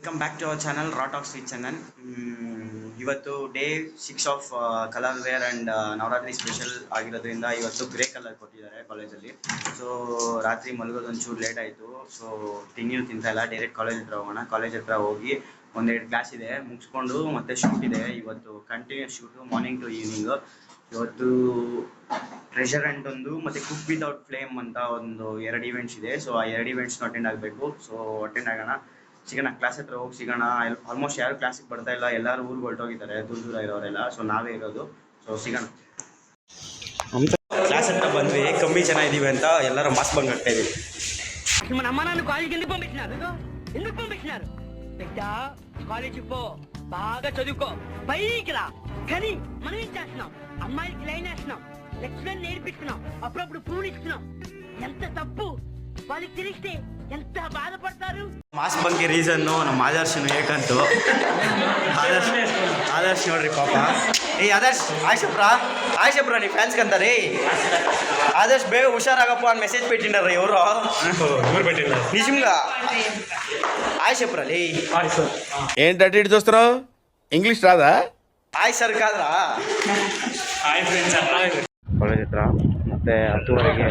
Welcome back to our channel raw talks with Chandan. ಇವತ್ತು day 6 of colour wear and Navratri special ಆಗಿರೋದ್ರಿಂದ ಇವತ್ತು grey colour ಕೊಟ್ಟಿದ್ದಾರೆ ಕಾಲೇಜಲ್ಲಿ. So ರಾತ್ರಿ ಮಲಗೋದು ಒಂಚೂರು ಲೇಟ್ ಆಯಿತು. ಸೊ ತಿಂತಾ ಇಲ್ಲ, ಡೈರೆಕ್ಟ್ ಕಾಲೇಜ್ ಹತ್ರ ಹೋಗೋಣ. ಕಾಲೇಜ್ ಹತ್ರ ಹೋಗಿ ಒಂದೆರಡು ಕ್ಲಾಸ್ ಇದೆ ಮುಗಿಸ್ಕೊಂಡು ಮತ್ತೆ ಶೂಟ್ ಇದೆ. ಇವತ್ತು continues shoot morning to evening. ಇವತ್ತು ಟ್ರೆಷರ್ ಹಂಟ್ ಒಂದು ಮತ್ತು ಕುಕ್ ವಿತೌಟ್ ಫ್ಲೇಮ್ ಅಂತ ಒಂದು 2 ಈವೆಂಟ್ಸ್ ಇದೆ. ಸೊ ಆ 2 ಈವೆಂಟ್ಸ್ನ ಅಟೆಂಡ್ ಆಗಬೇಕು. ಸೊ ಅಟೆಂಡ್ ಆಗೋಣ, ಸಿಗೋಣ. ಕ್ಲಾಸ್ ಹತ್ರ ಹೋಗಿ ಸಿಗೋಣ. ಆಲ್ಮೋಸ್ಟ್ ಯಾರು ಕ್ಲಾಸಿಗೆ ಬರ್ತಾ ಇಲ್ಲ, ಎಲ್ಲರೂ ಊರಿಗೆ ಹೊರಟೋಗಿದ್ದಾರೆ, ದೂರ ಇರೋರೆಲ್ಲ. ಸೊ ನಾವೇ ಇರೋದು. ಸೊ ಸಿಗೋಣ. ಕ್ಲಾಸ್ ಹತ್ರ ಬಂದ್ವಿ, ಕಮ್ಮಿ ಜನ ఇదీవి ಅಂತ ಎಲ್ಲರೂ ಮಾಸ್ಕ್ ಬಂಕ್ ಆಗ್ತಾ ಇದೀವಿ. మన అమ్మ నాన్న కాలేజీకి ఎందుకు పంపించినారు బిడ్డ? కాలేజీకి పో, బాగా చదువుకో, పైకి రా. కానీ మనం ఏం చేస్తున్నాం? అమ్మాయిలకి లైన్ వేస్తున్నాం, లెక్చరర్ నేర్పిస్తున్నాం, అప్పుడప్పుడు ఫోన్ ఇస్తున్నాం. ఎంత తప్పు వాళ్ళకి తెలిస్తే ఎంత బాధపడతారు. ಮಾಸ್ಕ್ ಬಂಕ್ಗೆ ರೀಸನ್ನು ನಮ್ಮ ಆದರ್ಶನು ಏಕಂತು. ಆದರ್ಶ್ ನೋಡ್ರಿ ಪಾಪ. ಆದರ್ಶ್ ಆಯ್ಷಪ್ರ నీ ఫ్యాన్స్ కంటారే. ఆదర్శ్ ಬೇಗ ಹುಷಾರಾಗಪ್ಪ అని మెసేజ్ పెట్టిండారు ఎవరో నిజంగా. ఆయ్షప్రాలి ఏంటంటే ఇటు చూస్తున్నావు? ఇంగ్లీష్ రాదా? ಆಯ್ ಸರ್ ಕಾದ್ರಾ? ಕಾಲೇಜ್ ಹತ್ರ ಮತ್ತೆ 10:30ಗೆ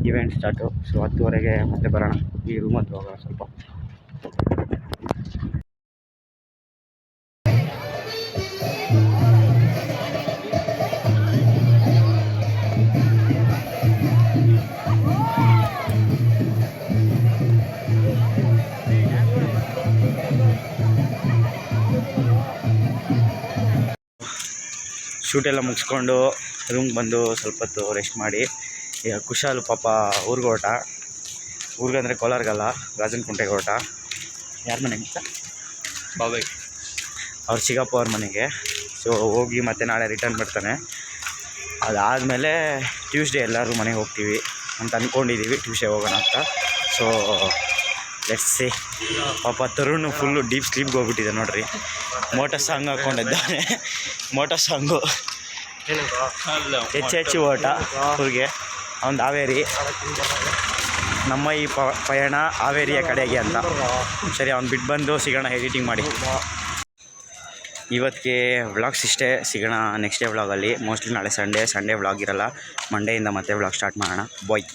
ಈವೆಂಟ್ ಸ್ಟಾರ್ಟು. ಸೊ 10:30ಗೆ ಮತ್ತೆ ಬರೋಣ. ಈ ರೂಮ್ ಹತ್ರ ಹೋಗೋಣ ಸ್ವಲ್ಪ. ಶೂಟೆಲ್ಲ ಮುಗಿಸ್ಕೊಂಡು ರೂಮ್ಗೆ ಬಂದು ಸ್ವಲ್ಪ ಹೊತ್ತು ರೆಸ್ಟ್ ಮಾಡಿ, ಈಗ ಕುಶಾಲ್ ಪಾಪ ಊರಿಗೆ ಹೊರಟ. ಊರಿಗಂದರೆ ಕೋಲಾರ್ಗಲ್ಲ, ರಾಜನಕುಂಟೆಗೆ ಹೊರಟ. ಯಾರ ಮನೆಗೆ? ಬಾಬಾಯ್ ಅವ್ರ ಚಿಕ್ಕಪ್ಪ ಅವ್ರ ಮನೆಗೆ. ಸೊ ಹೋಗಿ ಮತ್ತೆ ನಾಳೆ ರಿಟರ್ನ್ ಬರ್ತಾನೆ. ಅದಾದಮೇಲೆ ಟ್ಯೂಸ್ಡೇ ಎಲ್ಲರೂ ಮನೆಗೆ ಹೋಗ್ತೀವಿ ಅಂತ ಅಂದ್ಕೊಂಡಿದ್ದೀವಿ. ಟ್ಯೂಸ್ಡೇ ಹೋಗೋಣ ಅಂತ. So let's see. ಪಾಪ ತರುಣ್ ಫುಲ್ಲು ಡೀಪ್ ಸ್ಲೀಪ್ಗೆ ಹೋಗ್ಬಿಟ್ಟಿದೆ ನೋಡ್ರಿ. ಮೋಟೋ ಸಾಂಗ್ ಹಾಕ್ಕೊಂಡಿದ್ದಾನೆ. ಮೋಟೋ ಸಾಂಗು ಹೆಚ್ಚು ಓಟ ಊರಿಗೆ. ಅವ್ನು ಹಾವೇರಿ. ನಮ್ಮ ಈ ಪಯಣ ಹಾವೇರಿಯ ಕಡೆಗೆ ಅಂತ. ಸರಿ, ಅವ್ನು ಬಿಟ್ಟು ಬಂದು ಸಿಗೋಣ ಎಡಿಟಿಂಗ್ ಮಾಡಿ. ಇವತ್ತಿಗೆ ವ್ಲಾಗ್ಸ್ ಇಷ್ಟೇ. ಸಿಗೋಣ ನೆಕ್ಸ್ಟ್ ಡೇ ವ್ಲಾಗಲ್ಲಿ. ಮೋಸ್ಟ್ಲಿ ನಾಳೆ ಸಂಡೇ ವ್ಲಾಗ್ ಇರಲ್ಲ. ಮಂಡೆಯಿಂದ ಮತ್ತೆ ವ್ಲಾಗ್ ಸ್ಟಾರ್ಟ್ ಮಾಡೋಣ. ಬಾಯ್.